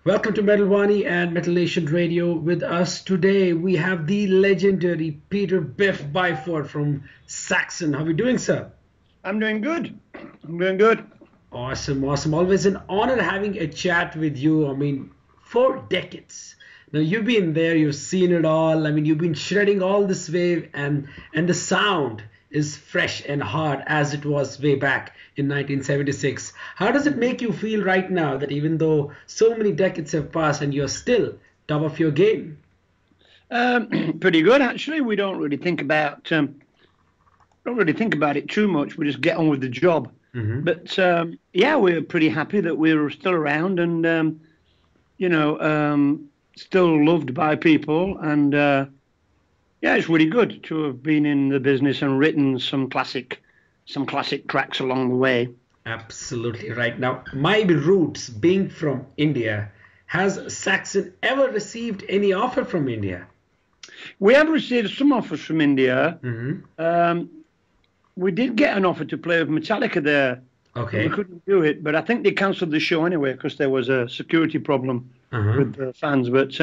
Welcome to Metal Wani and Metal Nation Radio. With us today, we have the legendary Biff Byford from Saxon. How are you doing, sir? I'm doing good. I'm doing good. Awesome, awesome. Always an honor having a chat with you. I mean, 4 decades. Now, you've been there, you've seen it all. I mean, you've been shredding all this wave, and the sound is fresh and hard as it was way back in 1976. How does it make you feel right now that even though so many decades have passed and you're still top of your game? Pretty good, actually. We don't really think about it too much. We just get on with the job. Mm-hmm. But yeah, we're pretty happy that we're still around and still loved by people. And yeah, it's really good to have been in the business and written some classic tracks along the way. Absolutely right. Now, my roots being from India, has Saxon ever received any offer from India? We have received some offers from India. Mm-hmm. We did get an offer to play with Metallica there. Okay. We couldn't do it, but I think they cancelled the show anyway because there was a security problem with the fans. But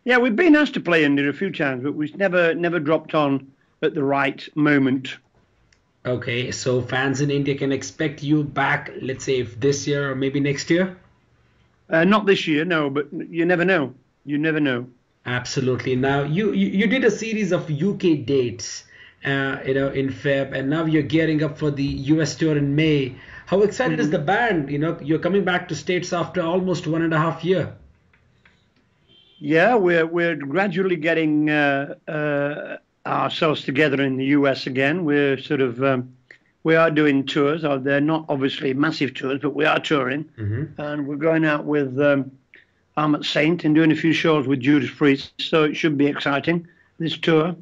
yeah, we've been asked to play India a few times, but we've never dropped on at the right moment. Okay, so fans in India can expect you back, let's say, if this year or maybe next year? Not this year, no, but you never know. You never know. Absolutely. Now, you did a series of UK dates, in Feb, and now you're gearing up for the US tour in May. How excited is the band? You're coming back to States after almost 1.5 years. Yeah, we're gradually getting ourselves together in the US again. We're sort of we are doing tours. They're not obviously massive tours, but we are touring, and we're going out with Armored Saint and doing a few shows with Judas Priest. So it should be exciting, this tour.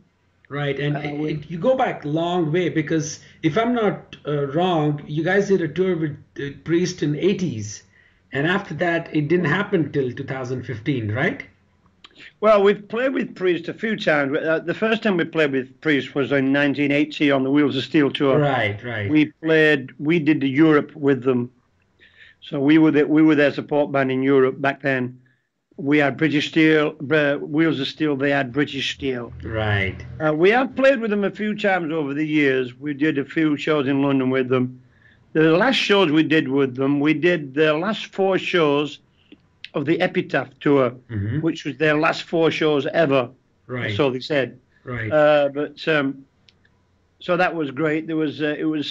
Right, and you go back a long way because if I'm not wrong, you guys did a tour with Priest in 80's, and after that it didn't happen till 2015, right? Well, we've played with Priest a few times. The first time we played with Priest was in 1980 on the Wheels of Steel tour. Right. We did the Europe with them. So we were their support band in Europe back then. We had British Steel, Wheels of Steel. They had British Steel. Right. We have played with them a few times over the years. We did a few shows in London with them. The last shows we did with them, we did the last 4 shows of the Epitaph tour, which was their last 4 shows ever. Right. So they said. Right. So that was great. It was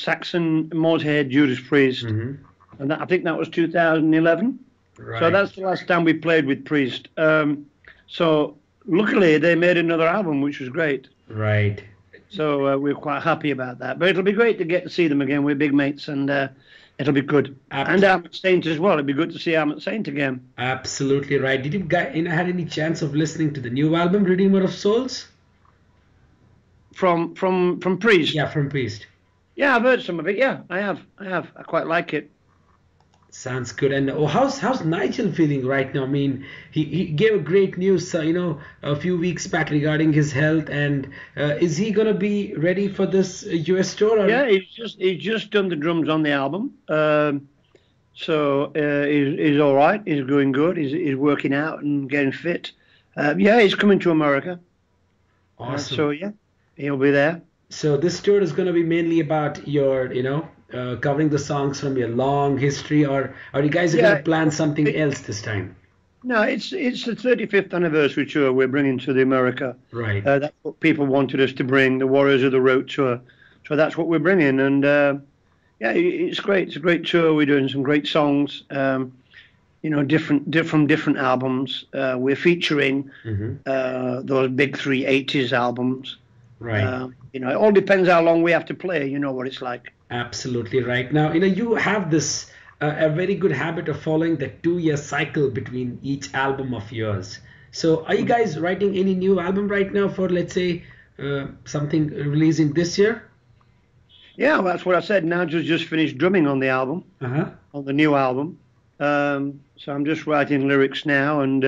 Saxon, Motorhead, Judas Priest, and I think that was 2011. Right. So that's the last time we played with Priest. So luckily they made another album, which was great. Right. So we're quite happy about that. But it'll be great to get to see them again. We're big mates, and it'll be good. And Armored Saint as well. It'd be good to see Armored Saint again. Absolutely right. Did you guys had any chance of listening to the new album, Redeemer of Souls? From Priest? Yeah, from Priest. Yeah, I've heard some of it. Yeah, I have. I quite like it. Sounds good. And how's Nigel feeling right now? I mean, he gave great news, a few weeks back regarding his health. And is he gonna be ready for this US tour? Or? Yeah, he's just done the drums on the album. So he's all right. He's doing good. He's working out and getting fit. Yeah, he's coming to America. Awesome. So yeah, he'll be there. So this tour is gonna be mainly about your, covering the songs from your long history, or are you guys going to plan something else this time? No, it's the 35th anniversary tour we're bringing to the America. Right. That's what people wanted us to bring, the Warriors of the Road tour. So that's what we're bringing, and yeah, it's great. It's a great tour. We're doing some great songs, different albums. We're featuring those big 3 80's albums. Right. It all depends how long we have to play. You know what it's like. Absolutely right. Now, you have this a very good habit of following the 2-year cycle between each album of yours. So are you guys writing any new album right now for, let's say, something releasing this year? Yeah, well, that's what I said. Nigel's just finished drumming on the album, on the new album. So I'm just writing lyrics now and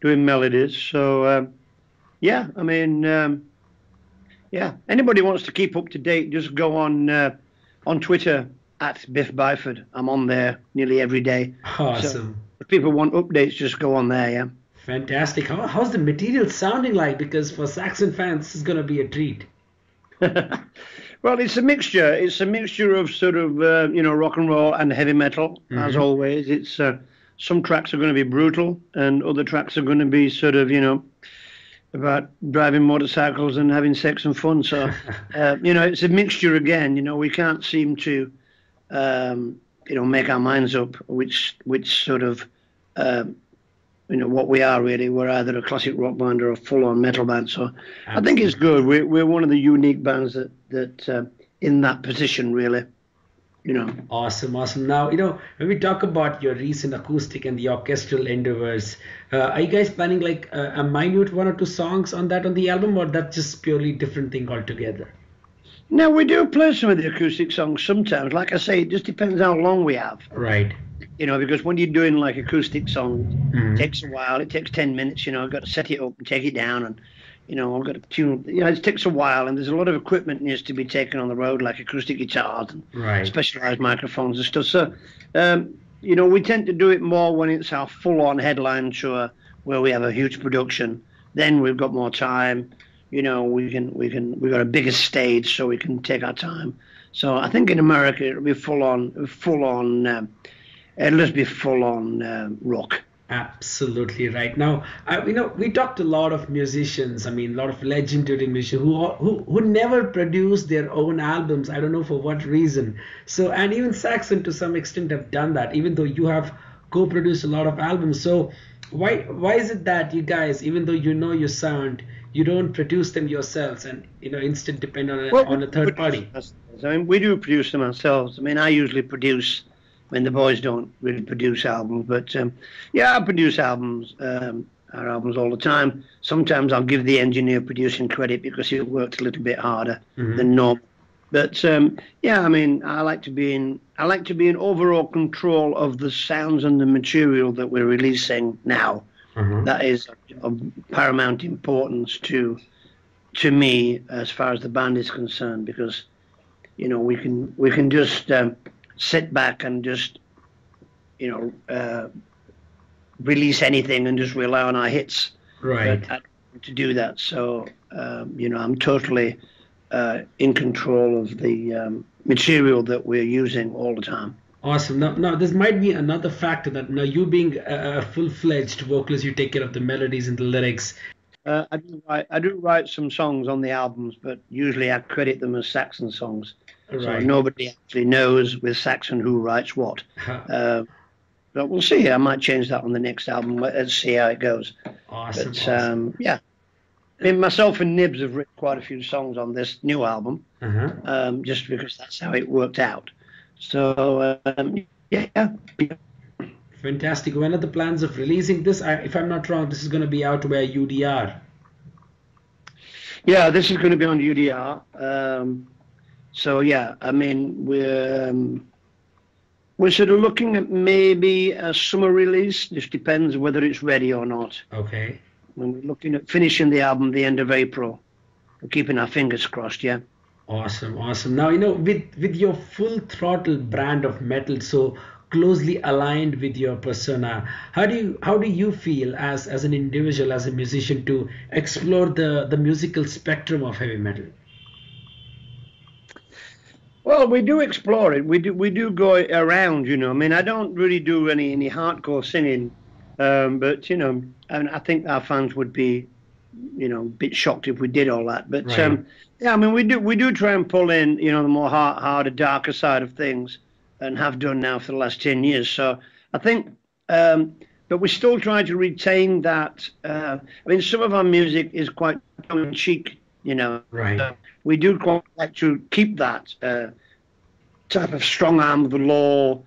doing melodies. So, yeah, I mean, yeah, anybody wants to keep up to date, just go on Twitter at Biff Byford. I'm on there nearly every day. Awesome. So if people want updates, just go on there, yeah. Fantastic. How's the material sounding like? Because for Saxon fans, this is going to be a treat. Well, it's a mixture. It's a mixture of sort of, rock and roll and heavy metal, as always. It's some tracks are going to be brutal, and other tracks are going to be sort of, about driving motorcycles and having sex and fun. So, it's a mixture again. We can't seem to, make our minds up which sort of, what we are really. We're either a classic rock band or a full-on metal band. So absolutely. I think it's good. We're one of the unique bands that in that position, really. Awesome. Now, when we talk about your recent acoustic and the orchestral endeavors, are you guys planning like a minute 1 or 2 songs on the album, or that's just purely different thing altogether? No, we do play some of the acoustic songs sometimes. Like I say, it just depends how long we have. Right. Because when you're doing like acoustic songs, it takes a while. It takes 10 minutes. I've got to set it up and take it down, and I've got to tune. It takes a while, and there's a lot of equipment needs to be taken on the road, like acoustic guitars and specialized microphones and stuff. So, we tend to do it more when it's our full-on headline tour where we have a huge production. Then we've got more time. We've got a bigger stage, so we can take our time. So I think in America it'll be full-on. It'll just be full-on rock. Absolutely right. Now, we talked to a lot of musicians. I mean, a lot of legendary musicians who never produced their own albums. I don't know for what reason. So, and even Saxon to some extent have done that, even though you have co-produced a lot of albums. So, why is it that you guys, even though your sound, you don't produce them yourselves and instead depend on a third party? I mean, we do produce them ourselves. I mean, I usually produce. I mean, the boys don't really produce albums, but I produce albums, our albums all the time. Sometimes I'll give the engineer producing credit because he worked a little bit harder than normal. But I mean, I like to be in overall control of the sounds and the material that we're releasing now. That is of paramount importance to me as far as the band is concerned, because we can just sit back and just release anything and just rely on our hits, right? To do that. So I'm totally in control of the material that we're using all the time. Awesome. Now this might be another factor that now you being a full-fledged vocalist, you take care of the melodies and the lyrics. I do write some songs on the albums, but usually I credit them as Saxon songs. Right. So nobody actually knows with Saxon who writes what. But we'll see. I might change that on the next album. Let's see how it goes. Awesome. But, awesome. I mean, myself and Nibs have written quite a few songs on this new album, just because that's how it worked out. So, Fantastic. When are the plans of releasing this? If I'm not wrong, this is going to be out via UDR. Yeah, this is going to be on UDR. I mean, we're sort of looking at maybe a summer release. Just depends whether it's ready or not. Okay. When we're looking at finishing the album the end of April. We're keeping our fingers crossed, yeah. Awesome. Now, with your full throttle brand of metal so closely aligned with your persona, how do you feel as an individual, as a musician, to explore the musical spectrum of heavy metal? Well, we do explore it. We do go around, I mean, I don't really do any hardcore singing, but and I think our fans would be, a bit shocked if we did all that. But right. I mean, we do try and pull in, the more harder, darker side of things, and have done now for the last 10 years. So I think, but we still try to retain that. I mean, some of our music is quite tongue in cheek, Right. We do quite like to keep that type of strong arm of the law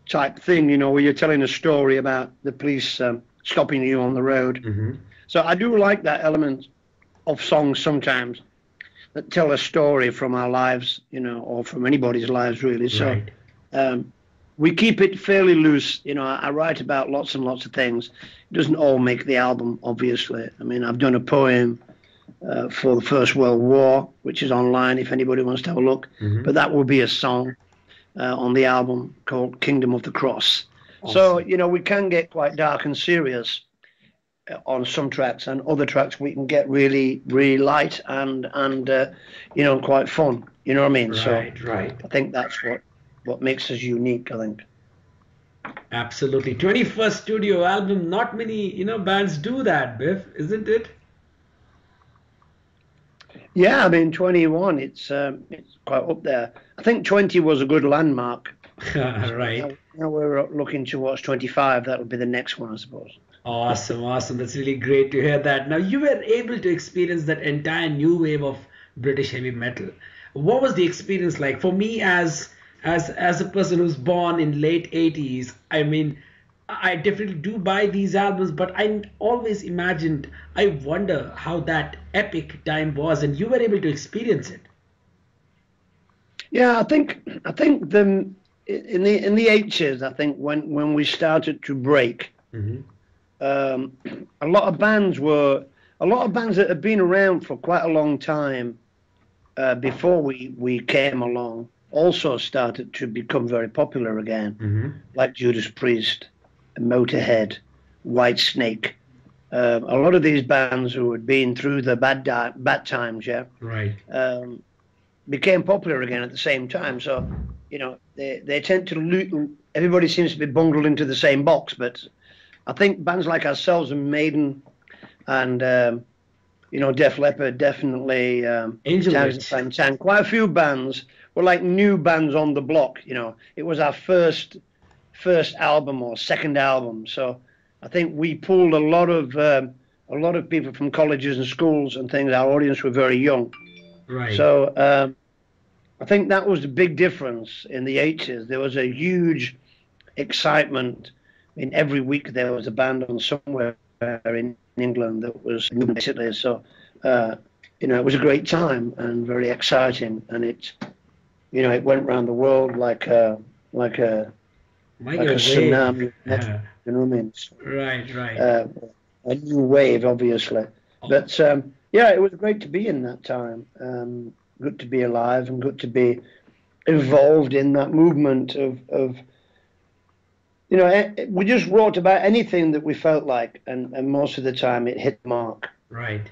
type thing, where you're telling a story about the police stopping you on the road. So I do like that element of songs sometimes that tell a story from our lives, or from anybody's lives, really. So we keep it fairly loose. I write about lots and lots of things. It doesn't all make the album, obviously. I mean, I've done a poem for the First World War, which is online if anybody wants to have a look. But that will be a song on the album called Kingdom of the Cross. So, you know, we can get quite dark and serious on some tracks, and other tracks we can get really, really light and you know, quite fun. You know what I mean? Right, so right. I think that's what makes us unique, I think. Absolutely. 21st studio album. Not many, you know, bands do that, Biff, isn't it? Yeah, I mean, 21, it's quite up there. I think 20 was a good landmark. Right. Now we're looking towards 25. That'll be the next one, I suppose. Awesome, awesome. That's really great to hear that. Now, you were able to experience that entire new wave of British heavy metal. What was the experience like? For me, as a person who's born in late 80's, I mean, I definitely do buy these albums, but I always imagined, I wonder how that epic time was, and you were able to experience it. Yeah, I think the in the 80's, I think when we started to break, a lot of bands that had been around for quite a long time before we came along also started to become very popular again, like Judas Priest, Motorhead, Whitesnake. A lot of these bands who had been through the bad times, yeah, right, became popular again at the same time. So, you know, they tend to everybody seems to be bundled into the same box, but I think bands like ourselves and Maiden and you know, Def Leppard, definitely and quite a few bands were like new bands on the block. You know, it was our first album or second album, so I think we pulled a lot of people from colleges and schools and things. Our audience were very young, right? So I think that was the big difference in the 80's. There was a huge excitement. I mean, every week there was a band on somewhere in England that was basically. So, you know, it was a great time and very exciting, and it, you know, it went around the world like a tsunami. You know what I mean? Right, right. A new wave, obviously. But yeah, it was great to be in that time. Good to be alive and good to be involved in that movement of you know, we just wrote about anything that we felt like, and most of the time it hit the mark. Right.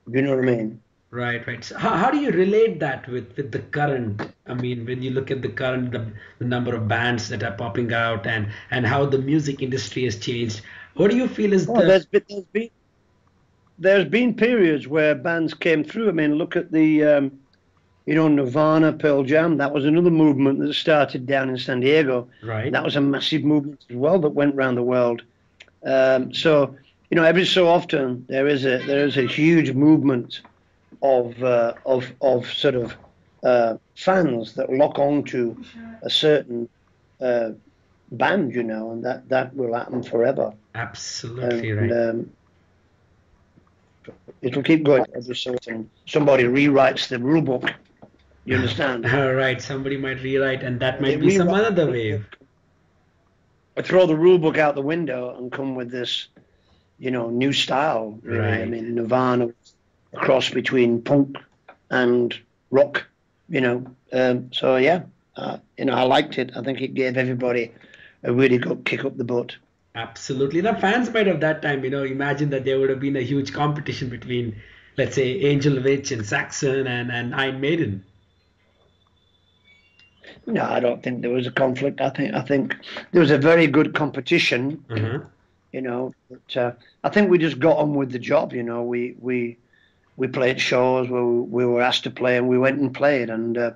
You know what I mean? Right, right. So how do you relate that with the current? I mean, when you look at the current, the number of bands that are popping out and how the music industry has changed, what do you feel is there's been periods where bands came through. I mean, look at the you know, Nirvana, Pearl Jam. That was another movement that started down in San Diego. Right. That was a massive movement as well that went around the world. So, you know, every so often there is a huge movement of sort of fans that lock on to a certain band, you know, and that will happen forever. Absolutely right. It'll keep going every so often. Somebody rewrites the rule book. You understand? Right. Somebody might rewrite, and that might be some other wave. Or throw the rule book out the window and come with this, you know, new style. Really. Right. I mean, Nirvana, a cross between punk and rock. You know, so yeah, you know, I liked it. I think it gave everybody a really good kick up the butt. Absolutely. The fans might have that time, you know, imagine that there would have been a huge competition between, let's say, Angel Witch and Saxon and Iron Maiden. No, I don't think there was a conflict. I think there was a very good competition. You know, but I think we just got on with the job. You know, we played shows where we were asked to play, and we went and played, and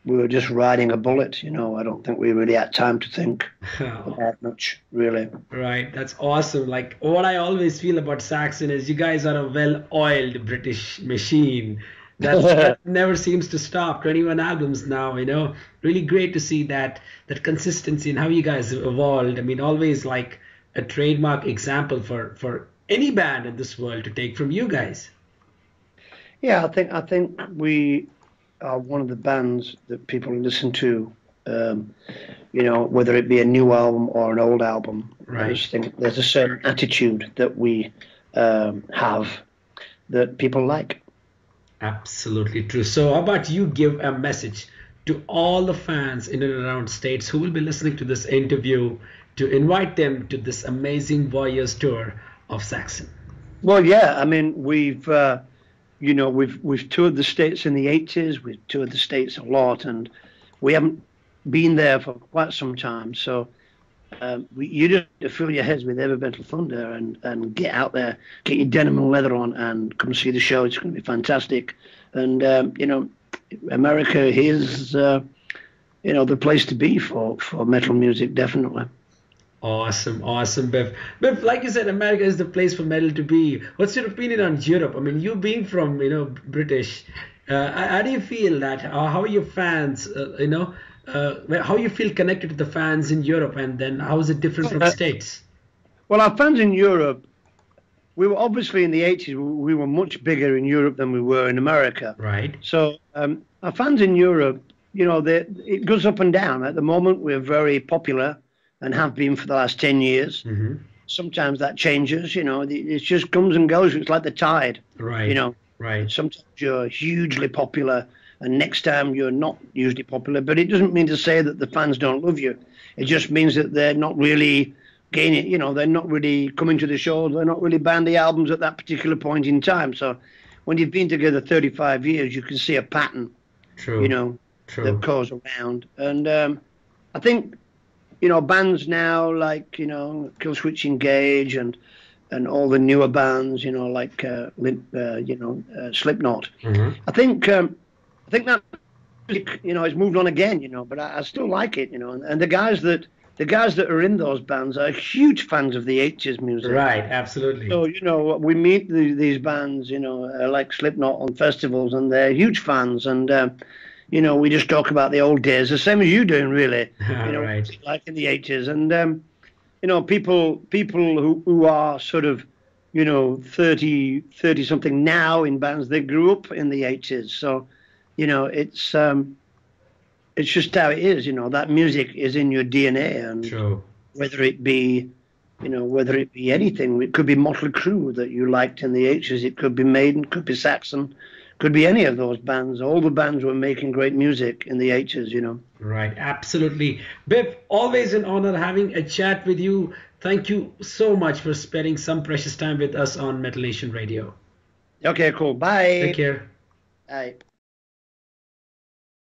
we were just riding a bullet. You know, I don't think we really had time to think about much, really. Right, that's awesome. Like, what I always feel about Saxon is you guys are a well-oiled British machine that never seems to stop. 21 albums now, you know. Really great to see that consistency and how you guys have evolved. I mean, always like a trademark example for any band in this world to take from you guys. Yeah, I think we are one of the bands that people listen to, you know, whether it be a new album or an old album. Right. I just think there's a certain attitude that we have that people like. Absolutely true. So how about you give a message to all the fans in and around States who will be listening to this interview to invite them to this amazing Warriors tour of Saxon? Well, yeah, I mean, we've toured the States in the 80s. We've toured the States a lot, and we haven't been there for quite some time. So you just have to fill your heads with heavy metal thunder and get out there, get your denim and leather on, and come see the show. It's going to be fantastic. And America is the place to be for metal music, definitely. Awesome, Biff. Biff, like you said, America is the place for metal to be. What's your opinion on Europe? I mean, you being from, British, how do you feel that? How are your fans, how you feel connected to the fans in Europe, and then how is it different from States? Well, our fans in Europe, we were obviously in the 80s, we were much bigger in Europe than we were in America. Right. So our fans in Europe, it goes up and down. At the moment, we're very popular and have been for the last 10 years. Mm-hmm. Sometimes that changes, it just comes and goes. It's like the tide, right? Right. Sometimes you're hugely popular and next time you're not hugely popular, but it doesn't mean to say that the fans don't love you. It just means that they're not really gaining, they're not really coming to the shows. They're not really buying the albums at that particular point in time. So when you've been together 35 years, you can see a pattern, True. that goes around. And I think, bands now like, Killswitch Engage and all the newer bands, like Slipknot. Mm-hmm. I think that it's moved on again, but I still like it, and the guys that are in those bands are huge fans of the 80s music. Right, absolutely. So, we meet these bands, like Slipknot on festivals, and they're huge fans, and we just talk about the old days, the same as you doing, really. Right. Like in the 80s. And, people who are sort of, 30 something now in bands, they grew up in the 80s. So, it's just how it is, that music is in your DNA. And True. whether it be anything, it could be Motley Crue that you liked in the 80s, it could be Maiden, could be Saxon, could be any of those bands. All the bands were making great music in the 80s, Right, absolutely. Biff, always an honor having a chat with you. Thank you so much for spending some precious time with us on Metal Nation Radio. Okay, cool. Bye. Take care. Bye.